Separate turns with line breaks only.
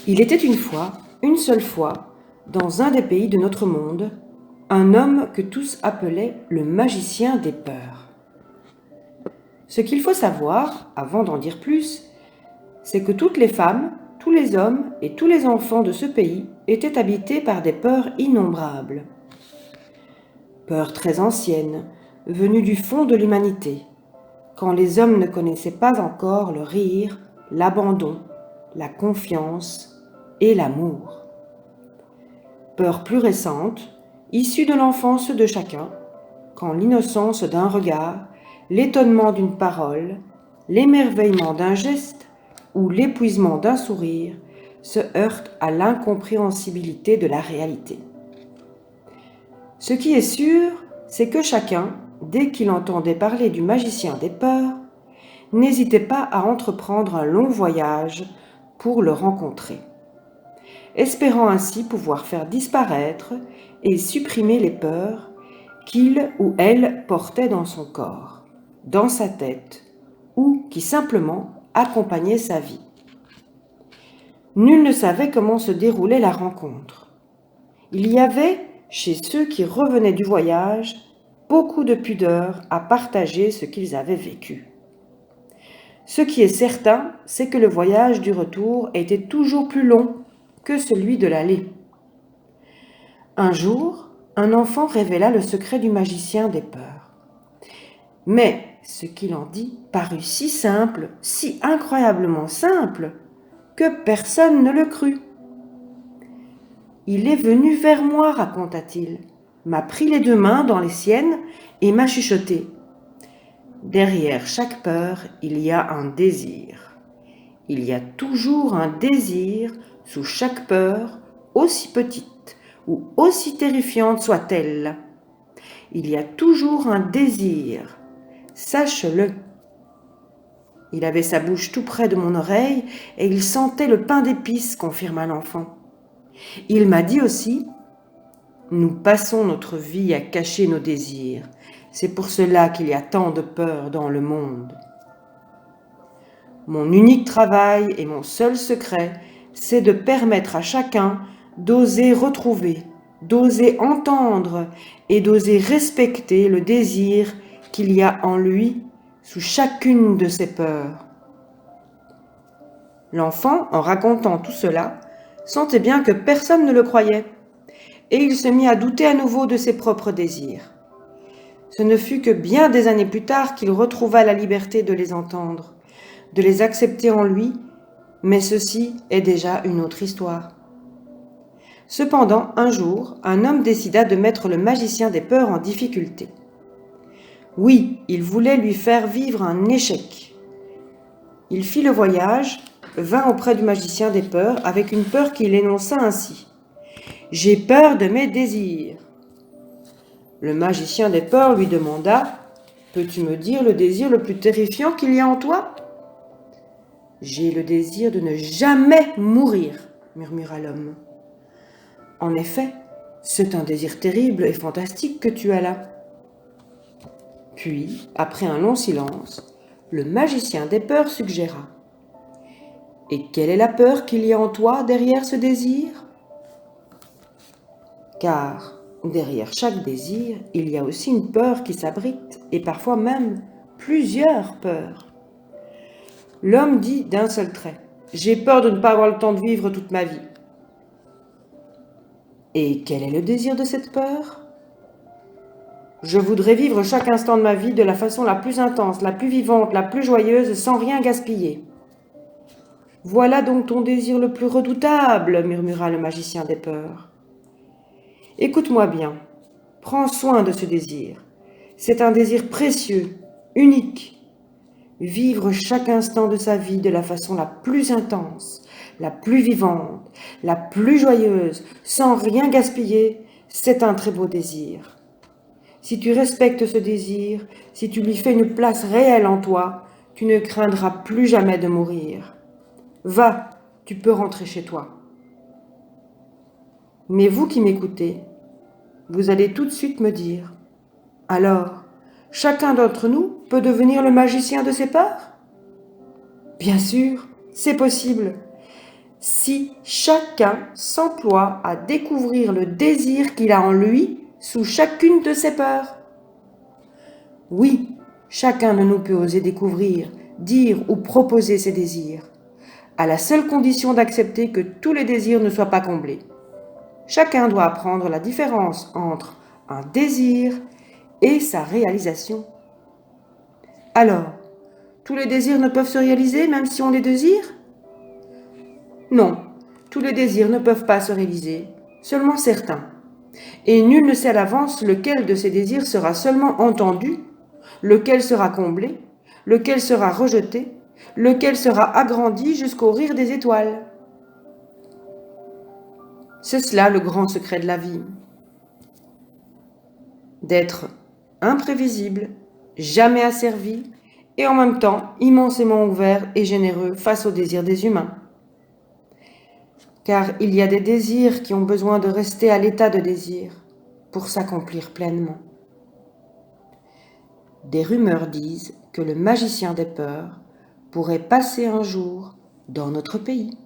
Il était une fois, une seule fois, dans un des pays de notre monde, un homme que tous appelaient le magicien des peurs. Ce qu'il faut savoir, avant d'en dire plus, c'est que toutes les femmes, tous les hommes et tous les enfants de ce pays étaient habités par des peurs innombrables. Peurs très anciennes, venues du fond de l'humanité, quand les hommes ne connaissaient pas encore le rire, l'abandon, la confiance et l'amour. Peurs plus récentes, issues de l'enfance de chacun, quand l'innocence d'un regard, l'étonnement d'une parole, l'émerveillement d'un geste ou l'épuisement d'un sourire se heurtent à l'incompréhensibilité de la réalité. Ce qui est sûr, c'est que chacun, dès qu'il entendait parler du magicien des peurs, n'hésitait pas à entreprendre un long voyage pour le rencontrer, espérant ainsi pouvoir faire disparaître et supprimer les peurs qu'il ou elle portait dans son corps, dans sa tête, ou qui simplement accompagnaient sa vie. Nul ne savait comment se déroulait la rencontre. Il y avait, chez ceux qui revenaient du voyage, beaucoup de pudeur à partager ce qu'ils avaient vécu. Ce qui est certain, c'est que le voyage du retour était toujours plus long que celui de l'aller. Un jour, un enfant révéla le secret du magicien des peurs. Mais ce qu'il en dit parut si simple, si incroyablement simple, que personne ne le crut. « Il est venu vers moi, raconta-t-il, m'a pris les 2 mains dans les siennes et m'a chuchoté. Derrière chaque peur, il y a un désir. Il y a toujours un désir sous chaque peur, aussi petite ou aussi terrifiante soit-elle. Il y a toujours un désir. Sache-le. » Il avait sa bouche tout près de mon oreille et il sentait le pain d'épices, confirma l'enfant. Il m'a dit aussi: « Nous passons notre vie à cacher nos désirs. C'est pour cela qu'il y a tant de peur dans le monde. Mon unique travail et mon seul secret, c'est de permettre à chacun d'oser retrouver, d'oser entendre et d'oser respecter le désir qu'il y a en lui sous chacune de ses peurs. » L'enfant, en racontant tout cela, sentait bien que personne ne le croyait, et il se mit à douter à nouveau de ses propres désirs. Ce ne fut que bien des années plus tard qu'il retrouva la liberté de les entendre, de les accepter en lui, mais ceci est déjà une autre histoire. Cependant, un jour, un homme décida de mettre le magicien des peurs en difficulté. Oui, il voulait lui faire vivre un échec. Il fit le voyage, vint auprès du magicien des peurs avec une peur qu'il énonça ainsi: « J'ai peur de mes désirs. » Le magicien des peurs lui demanda: « Peux-tu me dire le désir le plus terrifiant qu'il y a en toi ?»« J'ai le désir de ne jamais mourir, » murmura l'homme. « En effet, c'est un désir terrible et fantastique que tu as là. » Puis, après un long silence, le magicien des peurs suggéra: « Et quelle est la peur qu'il y a en toi derrière ce désir ? Car derrière chaque désir, il y a aussi une peur qui s'abrite, et parfois même plusieurs peurs. » L'homme dit d'un seul trait: « J'ai peur de ne pas avoir le temps de vivre toute ma vie. » Et quel est le désir de cette peur ? Je voudrais vivre chaque instant de ma vie de la façon la plus intense, la plus vivante, la plus joyeuse, sans rien gaspiller. Voilà donc ton désir le plus redoutable, murmura le magicien des peurs. Écoute-moi bien, prends soin de ce désir. C'est un désir précieux, unique. Vivre chaque instant de sa vie de la façon la plus intense, la plus vivante, la plus joyeuse, sans rien gaspiller, c'est un très beau désir. Si tu respectes ce désir, si tu lui fais une place réelle en toi, tu ne craindras plus jamais de mourir. Va, tu peux rentrer chez toi. Mais vous qui m'écoutez, vous allez tout de suite me dire: alors, chacun d'entre nous peut devenir le magicien de ses peurs ? Bien sûr, c'est possible. si chacun s'emploie à découvrir le désir qu'il a en lui sous chacune de ses peurs. Oui, chacun de nous peut oser découvrir, dire ou proposer ses désirs, à la seule condition d'accepter que tous les désirs ne soient pas comblés. Chacun doit apprendre la différence entre un désir et sa réalisation. Alors, tous les désirs ne peuvent se réaliser même si on les désire? Non, tous les désirs ne peuvent pas se réaliser, seulement certains. Et nul ne sait à l'avance lequel de ces désirs sera seulement entendu, lequel sera comblé, lequel sera rejeté, lequel sera agrandi jusqu'au rire des étoiles. C'est cela le grand secret de la vie. D'être imprévisible, jamais asservi, et en même temps immensément ouvert et généreux face aux désirs des humains. Car il y a des désirs qui ont besoin de rester à l'état de désir pour s'accomplir pleinement. Des rumeurs disent que le magicien des peurs pourrait passer un jour dans notre pays.